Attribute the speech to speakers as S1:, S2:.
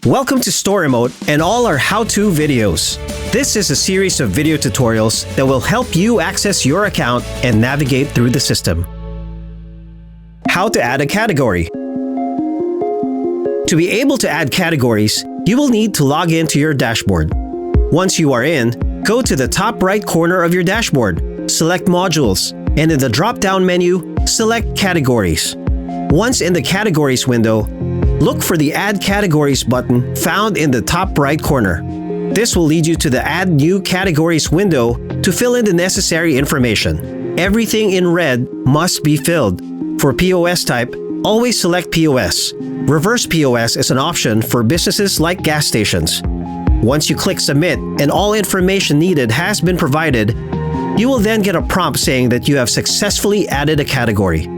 S1: Welcome to StoRemote and all our how-to videos. This is a series of video tutorials that will help you access your account and navigate through the system. How to add a category. To be able to add categories, you will need to log into your dashboard. Once you are in, go to the top right corner of your dashboard, select Modules, and in the drop-down menu, select Categories. Once in the Categories window, look for the Add Categories button found in the top right corner. This will lead you to the Add New Categories window to fill in the necessary information. Everything in red must be filled. For POS type, always select POS. Reverse POS is an option for businesses like gas stations. Once you click Submit and all information needed has been provided, you will then get a prompt saying that you have successfully added a category.